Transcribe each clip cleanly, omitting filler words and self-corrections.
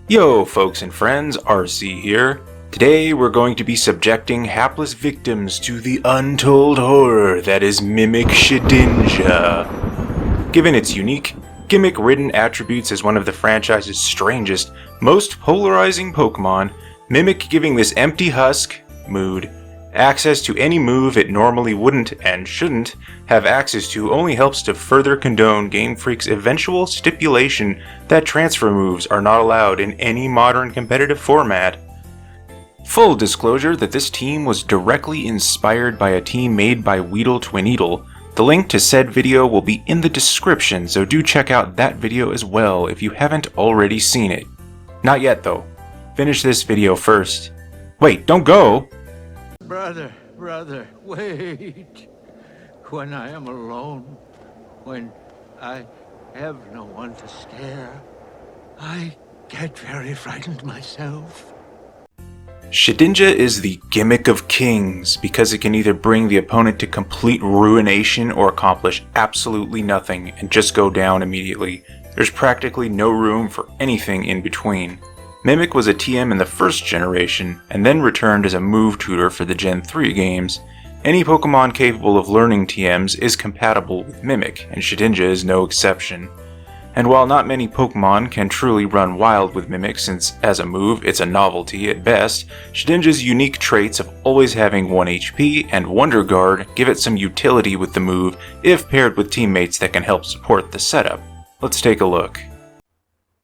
Yo folks and friends, RC here. Today we're going to be subjecting hapless victims to the untold horror that is Mimic Shedinja. Given its unique, gimmick-ridden attributes as one of the franchise's strangest, most polarizing Pokémon, Mimic giving this empty husk, mood, access to any move it normally wouldn't and shouldn't have access to only helps to further condone Game Freak's eventual stipulation that transfer moves are not allowed in any modern competitive format. Full disclosure that this team was directly inspired by a team made by Weedle Twineedle. The link to said video will be in the description, so do check out that video as well if you haven't already seen it. Not yet though. Finish this video first. Wait, don't go! Brother, wait. When I am alone, when I have no one to scare, I get very frightened myself. Shedinja is the gimmick of kings because it can either bring the opponent to complete ruination or accomplish absolutely nothing and just go down immediately. There's practically no room for anything in between. Mimic was a TM in the first generation, and then returned as a move tutor for the Gen 3 games. Any Pokemon capable of learning TMs is compatible with Mimic, and Shedinja is no exception. And while not many Pokemon can truly run wild with Mimic since, as a move, it's a novelty at best, Shedinja's unique traits of always having 1 HP and Wonder Guard give it some utility with the move if paired with teammates that can help support the setup. Let's take a look.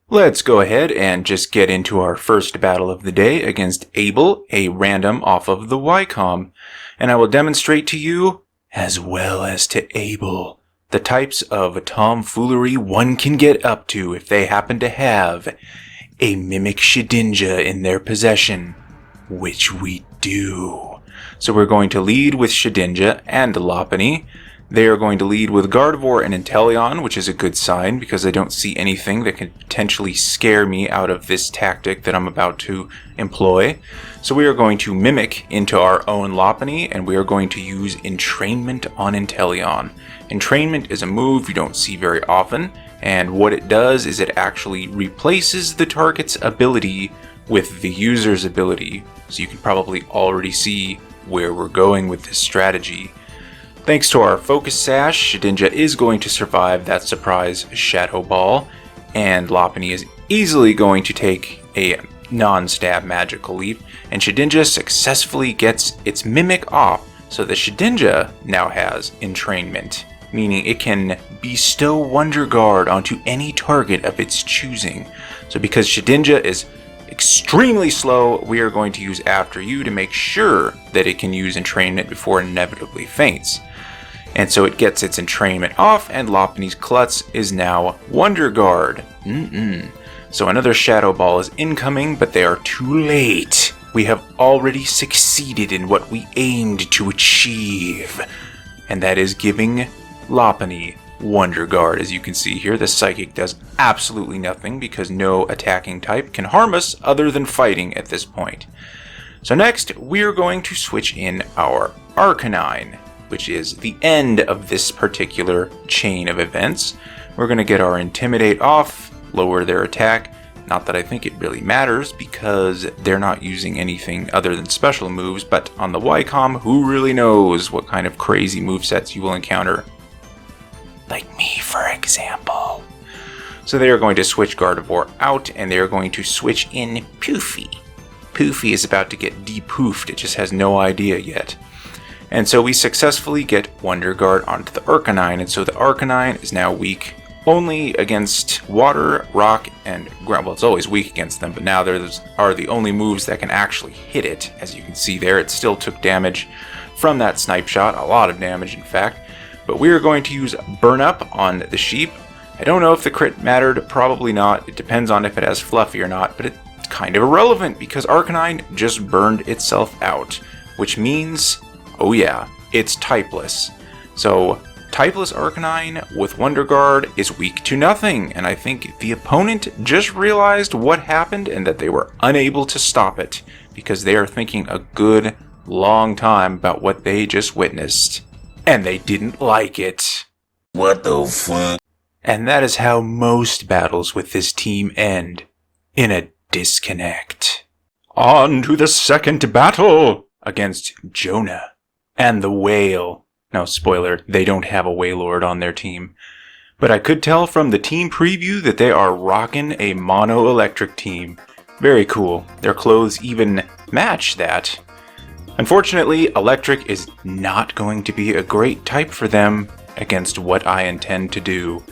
Let's go ahead and just get into our first battle of the day against Abel, a random off of the Y-Comm, and I will demonstrate to you, as well as to Abel, the types of tomfoolery one can get up to if they happen to have a Mimic Shedinja in their possession, which we do. So we're going to lead with Shedinja and Lopunny. They are going to lead with Gardevoir and Inteleon, which is a good sign because I don't see anything that can potentially scare me out of this tactic that I'm about to employ. So we are going to Mimic into our own Lopunny, and we are going to use Entrainment on Inteleon. Entrainment is a move you don't see very often, and what it does is it actually replaces the target's ability with the user's ability. So you can probably already see where we're going with this strategy. Thanks to our Focus Sash, Shedinja is going to survive that surprise Shadow Ball, and Lopunny is easily going to take a non-stab Magical Leap, and Shedinja successfully gets its Mimic off, so the Shedinja now has Entrainment, meaning it can bestow Wonder Guard onto any target of its choosing. So because Shedinja is extremely slow, we are going to use After You to make sure that it can use Entrainment before it inevitably faints. And so it gets its Entrainment off, and Lopunny's Klutz is now Wonder Guard. So another Shadow Ball is incoming, but they are too late. We have already succeeded in what we aimed to achieve. And that is giving Lopunny Wonder Guard. As you can see here, the Psychic does absolutely nothing because no attacking type can harm us other than fighting at this point. So next, we are going to switch in our Arcanine, which is the end of this particular chain of events. We're going to get our Intimidate off, lower their attack. Not that I think it really matters because they're not using anything other than special moves, but on the Y-Comm, who really knows what kind of crazy movesets you will encounter? Like me, for example. So they are going to switch Gardevoir out, and they are going to switch in Poofy. Poofy is about to get de-poofed, it just has no idea yet. And so we successfully get Wonder Guard onto the Arcanine, and so the Arcanine is now weak only against Water, Rock, and Ground. Well, it's always weak against them, but now those are the only moves that can actually hit it. As you can see there, it still took damage from that Snipe Shot, a lot of damage in fact. But we are going to use Burn Up on the Sheep. I don't know if the crit mattered, probably not. It depends on if it has Fluffy or not, but it's kind of irrelevant because Arcanine just burned itself out, which means, oh yeah, it's typeless. So typeless Arcanine with Wonder Guard is weak to nothing, and I think the opponent just realized what happened and that they were unable to stop it because they are thinking a good long time about what they just witnessed. And they didn't like it. What the fuck? And that is how most battles with this team end. In a disconnect. On to the second battle against Jonah and the whale. Now, spoiler, they don't have a Wailord on their team. But I could tell from the team preview that they are rocking a mono-electric team. Very cool. Their clothes even match that. Unfortunately, electric is not going to be a great type for them against what I intend to do.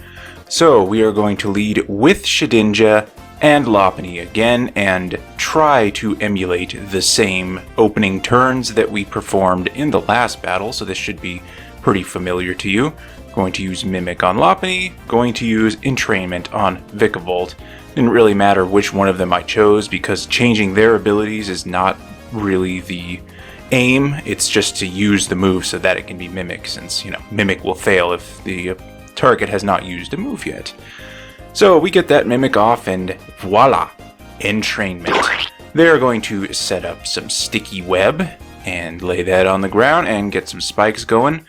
So we are going to lead with Shedinja and Lopunny again and try to emulate the same opening turns that we performed in the last battle, so this should be pretty familiar to you. Going to use Mimic on Lopunny, going to use Entrainment on Vikavolt. Didn't really matter which one of them I chose because changing their abilities is not really the aim, it's just to use the move so that it can be Mimic, since, Mimic will fail if the target has not used a move yet. So we get that Mimic off and voila, Entrainment. They're going to set up some sticky web and lay that on the ground and get some spikes going.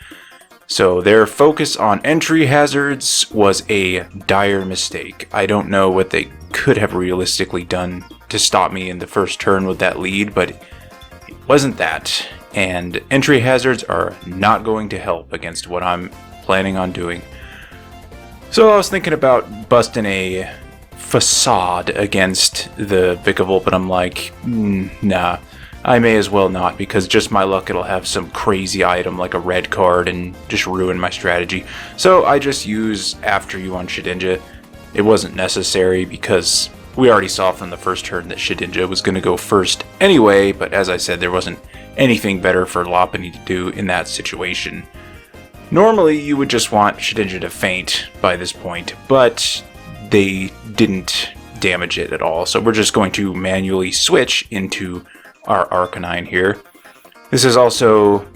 So their focus on entry hazards was a dire mistake. I don't know what they could have realistically done to stop me in the first turn with that lead, but it wasn't that. And entry hazards are not going to help against what I'm planning on doing. So I was thinking about busting a facade against the Vikavolt, but I'm like, nah, I may as well not, because just my luck it'll have some crazy item like a red card and just ruin my strategy. So I just use After You on Shedinja. It wasn't necessary because we already saw from the first turn that Shedinja was going to go first anyway, but as I said, there wasn't anything better for Lopunny to do in that situation. Normally, you would just want Shedinja to faint by this point, but they didn't damage it at all, so we're just going to manually switch into our Arcanine here. This is also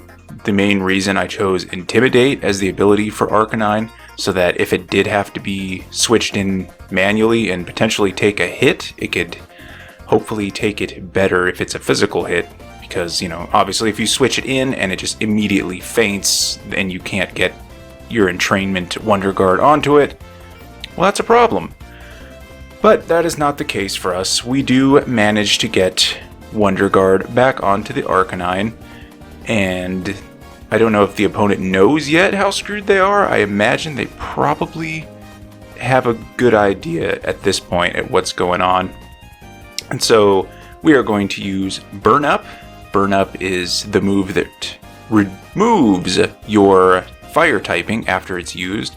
the main reason I chose Intimidate as the ability for Arcanine, so that if it did have to be switched in manually and potentially take a hit, it could hopefully take it better if it's a physical hit. Because, obviously if you switch it in and it just immediately faints, then you can't get your Entrainment Wonder Guard onto it, well, that's a problem. But that is not the case for us. We do manage to get Wonder Guard back onto the Arcanine, and I don't know if the opponent knows yet how screwed they are. I imagine they probably have a good idea at this point at what's going on. And so we are going to use Burn Up. Burn Up is the move that removes your fire typing after it's used.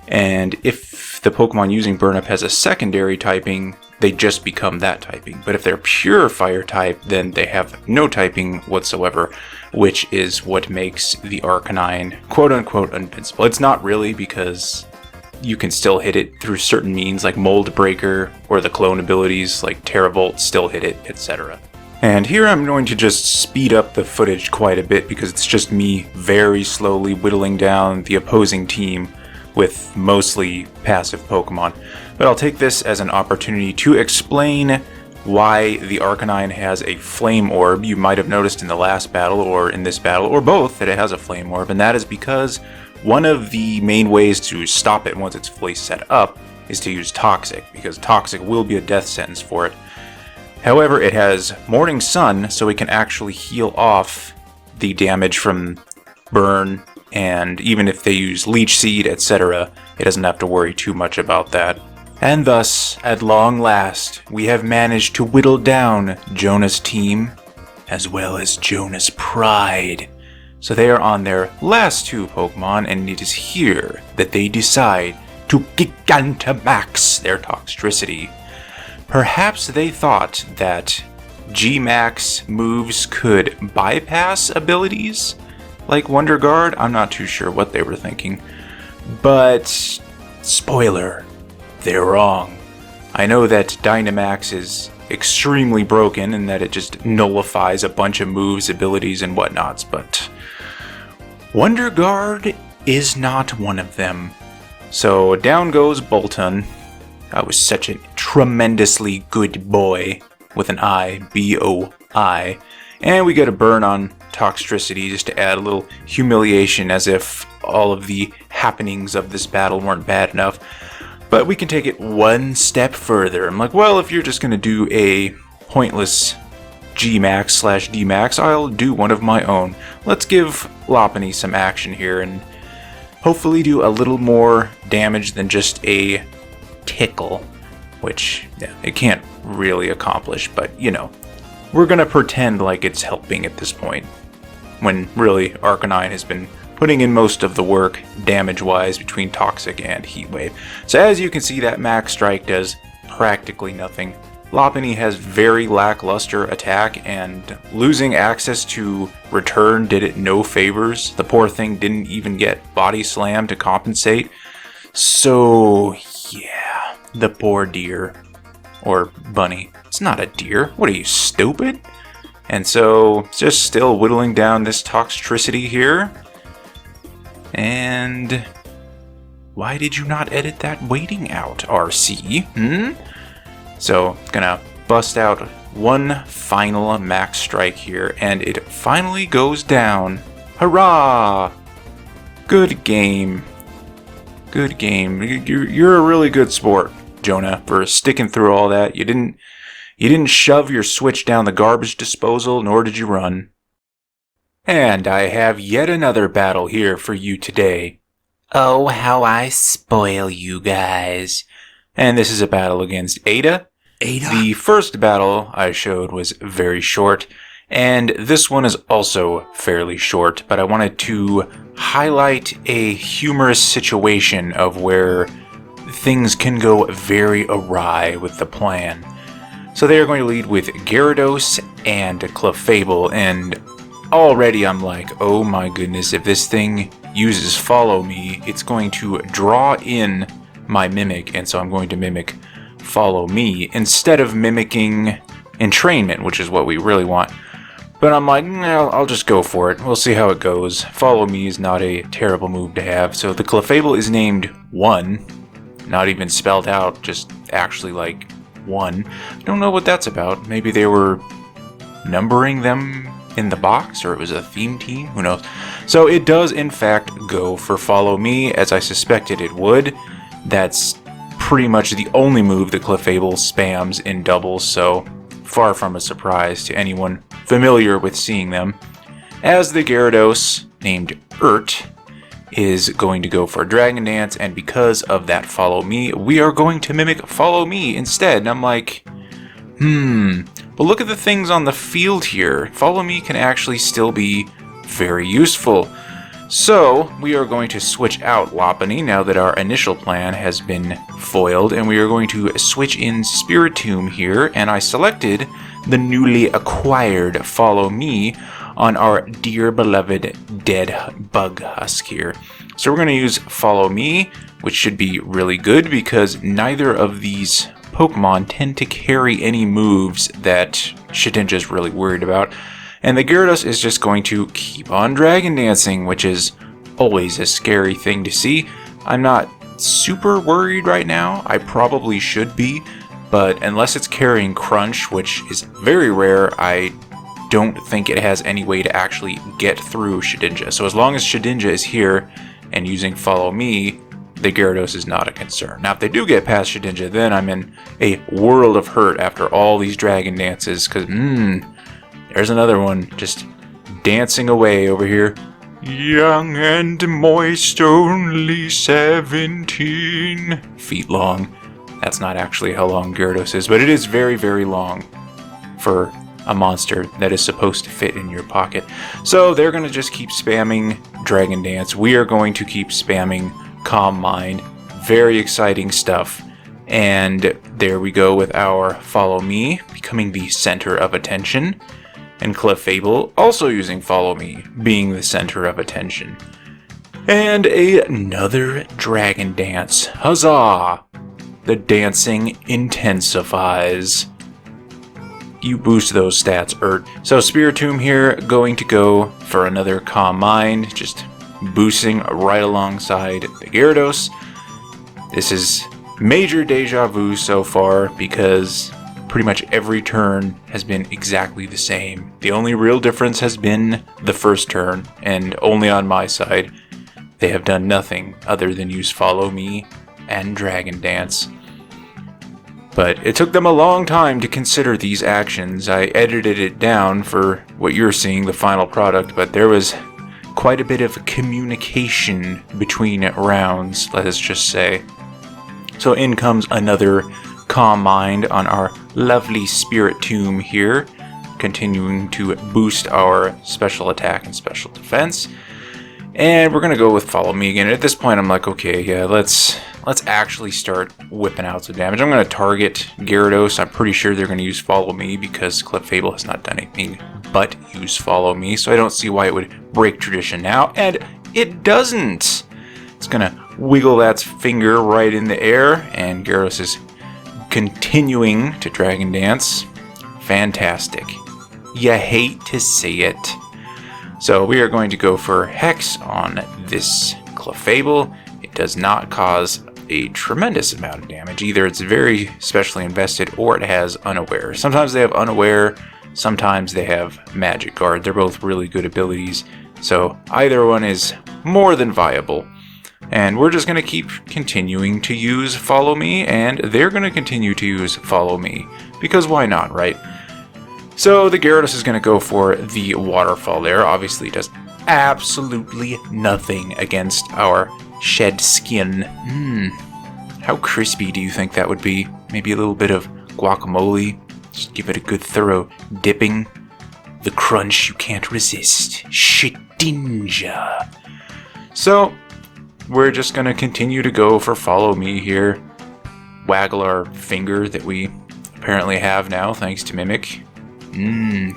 And if the Pokemon using Burn Up has a secondary typing, they just become that typing. But if they're pure fire type, then they have no typing whatsoever, which is what makes the Arcanine quote-unquote invincible. It's not really, because you can still hit it through certain means like Mold Breaker, or the clone abilities like Terravolt still hit it, etc. And here I'm going to just speed up the footage quite a bit because it's just me very slowly whittling down the opposing team with mostly passive Pokemon. But I'll take this as an opportunity to explain why the Arcanine has a Flame Orb. You might have noticed in the last battle or in this battle, or both, that it has a Flame Orb, and that is because one of the main ways to stop it once it's fully set up is to use Toxic, because Toxic will be a death sentence for it. However, it has Morning Sun, so it can actually heal off the damage from burn, and even if they use Leech Seed, etc., it doesn't have to worry too much about that. And thus, at long last, we have managed to whittle down Jonah's team, as well as Jonah's pride. So they are on their last two Pokemon, and it is here that they decide to Gigantamax their Toxtricity. Perhaps they thought that G-Max moves could bypass abilities like Wonder Guard. I'm not too sure what they were thinking. But, spoiler, they're wrong. I know that Dynamax is extremely broken and that it just nullifies a bunch of moves, abilities, and whatnots, but Wonder Guard is not one of them. So down goes Bolton. I was such a tremendously good boy, with an I, B-O-I. And we get a burn on Toxtricity just to add a little humiliation, as if all of the happenings of this battle weren't bad enough. But we can take it one step further. I'm like, well, if you're just going to do a pointless Gmax/Dmax, I'll do one of my own. Let's give Lopunny some action here and hopefully do a little more damage than just a tickle, which it can't really accomplish, but you know, we're going to pretend like it's helping at this point, when really Arcanine has been putting in most of the work damage-wise between Toxic and Heat Wave. So as you can see, that Max Strike does practically nothing. Lopunny has very lackluster attack, and losing access to Return did it no favors. The poor thing didn't even get Body Slam to compensate. So yeah, the poor deer. Or bunny. It's not a deer. What are you, stupid? And so, just still whittling down this toxicity here. And why did you not edit that waiting out, RC? So, gonna bust out one final Max Strike here, and it finally goes down. Hurrah! Good game. Good game. You're a really good sport, Jonah, for sticking through all that. You didn't shove your Switch down the garbage disposal, nor did you run. And I have yet another battle here for you today. Oh, how I spoil you guys. And this is a battle against Ada. Ada? The first battle I showed was very short, and this one is also fairly short, but I wanted to highlight a humorous situation of where things can go very awry with the plan. So they are going to lead with Gyarados and Clefable, and already I'm like, oh my goodness, if this thing uses Follow Me, it's going to draw in my Mimic, and so I'm going to mimic Follow Me instead of mimicking Entrainment, which is what we really want. But I'm like, no, I'll just go for it. We'll see how it goes. Follow Me is not a terrible move to have. So the Clefable is named 1, not even spelled out, just actually like 1. I don't know what that's about. Maybe they were numbering them in the box, or it was a theme team, who knows. So it does in fact go for Follow Me, as I suspected it would. That's pretty much the only move that Clefable spams in doubles, so far from a surprise to anyone familiar with seeing them. As the Gyarados, named Urt, is going to go for Dragon Dance, and because of that Follow Me, we are going to mimic Follow Me instead. And I'm like, but look at the things on the field here. Follow Me can actually still be very useful. So, we are going to switch out Lopunny now that our initial plan has been foiled, and we are going to switch in Spiritomb here, and I selected the newly acquired Follow Me on our dear beloved dead bug husk here. So we're going to use Follow Me, which should be really good because neither of these Pokemon tend to carry any moves that Shedinja is really worried about. And the Gyarados is just going to keep on Dragon Dancing, which is always a scary thing to see. I'm not super worried right now. I probably should be, but unless it's carrying Crunch, which is very rare, I don't think it has any way to actually get through Shedinja. So as long as Shedinja is here and using Follow Me, the Gyarados is not a concern. Now if they do get past Shedinja, then I'm in a world of hurt after all these Dragon Dances, because there's another one just dancing away over here. Young and moist, only 17 feet long. That's not actually how long Gyarados is, but it is very, very long for a monster that is supposed to fit in your pocket. So they're going to just keep spamming Dragon Dance. We are going to keep spamming Calm Mind. Very exciting stuff. And there we go with our Follow Me, becoming the center of attention. And Clefable also using Follow Me, being the center of attention. And another Dragon Dance. Huzzah! The dancing intensifies. You boost those stats, Urt. So Spiritomb here, going to go for another Calm Mind, just boosting right alongside the Gyarados. This is major deja vu so far, because pretty much every turn has been exactly the same. The only real difference has been the first turn, and only on my side. They have done nothing other than use Follow Me and Dragon Dance. But it took them a long time to consider these actions. I edited it down for what you're seeing, the final product, but there was quite a bit of communication between rounds, let us just say. So in comes another Calm Mind on our lovely Spirit Tomb here, continuing to boost our special attack and special defense. And we're gonna go with Follow Me again. At this point I'm like, okay, yeah, let's actually start whipping out some damage. I'm gonna target Gyarados. I'm pretty sure they're gonna use Follow Me because Clefable has not done anything but use Follow Me, so I don't see why it would break tradition now, and it doesn't. It's gonna wiggle that finger right in the air, and Gyarados is continuing to Dragon Dance. Fantastic. You hate to see it. So we are going to go for Hex on this Clefable. It does not cause a tremendous amount of damage. Either it's very specially invested or it has Unaware. Sometimes they have Unaware, sometimes they have Magic Guard. They're both really good abilities, so either one is more than viable. And we're just going to keep continuing to use Follow Me, and they're going to continue to use Follow Me, because why not, right? So the Gyarados is going to go for the Waterfall there. Obviously it does absolutely nothing against our shed skin. How crispy do you think that would be? Maybe a little bit of guacamole. Just give it a good thorough dipping. The crunch you can't resist. Shedinja. So we're just going to continue to go for Follow Me here. Waggle our finger that we apparently have now thanks to Mimic.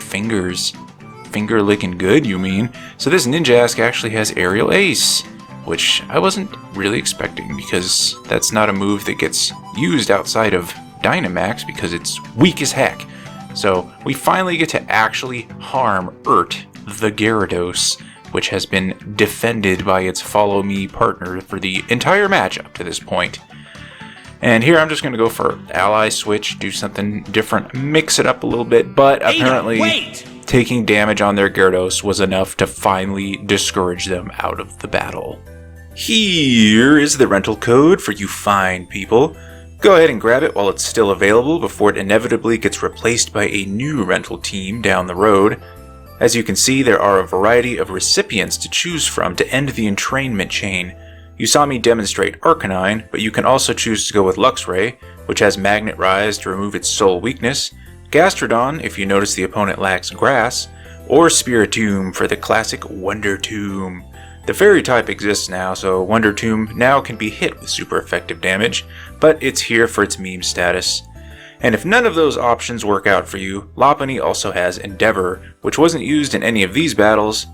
Fingers. Finger licking good, you mean? So this Ninjask actually has Aerial Ace, which I wasn't really expecting because that's not a move that gets used outside of Dynamax because it's weak as heck. So we finally get to actually harm the Gyarados, which has been defended by its Follow Me partner for the entire match up to this point. And here I'm just going to go for Ally Switch, do something different, mix it up a little bit, but apparently taking damage on their Gyarados was enough to finally discourage them out of the battle. Here is the rental code for you fine people. Go ahead and grab it while it's still available before it inevitably gets replaced by a new rental team down the road. As you can see, there are a variety of recipients to choose from to end the entrainment chain. You saw me demonstrate Arcanine, but you can also choose to go with Luxray, which has Magnet Rise to remove its sole weakness, Gastrodon if you notice the opponent lacks Grass, or Spiritomb for the classic Wonder Tomb. The Fairy type exists now, so Wonder Tomb now can be hit with super effective damage, but it's here for its meme status. And if none of those options work out for you, Lopunny also has Endeavor, which wasn't used in any of these battles,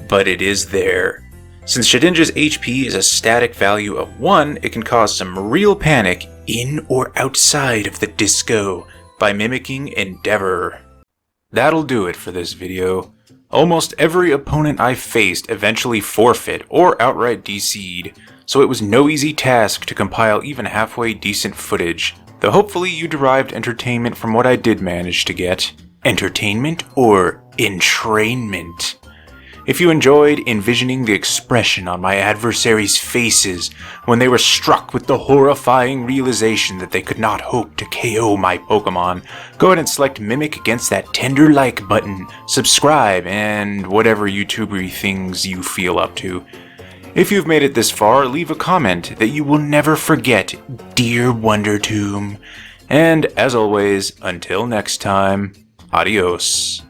but it is there. Since Shedinja's HP is a static value of 1, it can cause some real panic in or outside of the disco by mimicking Endeavor. That'll do it for this video. Almost every opponent I faced eventually forfeit or outright DC'd, so it was no easy task to compile even halfway decent footage, though hopefully you derived entertainment from what I did manage to get. Entertainment or entrainment? If you enjoyed envisioning the expression on my adversaries' faces when they were struck with the horrifying realization that they could not hope to KO my Pokémon, go ahead and select Mimic against that tender like button, subscribe, and whatever YouTubery things you feel up to. If you've made it this far, leave a comment that you will never forget, dear Wonder Tomb. And as always, until next time, adios.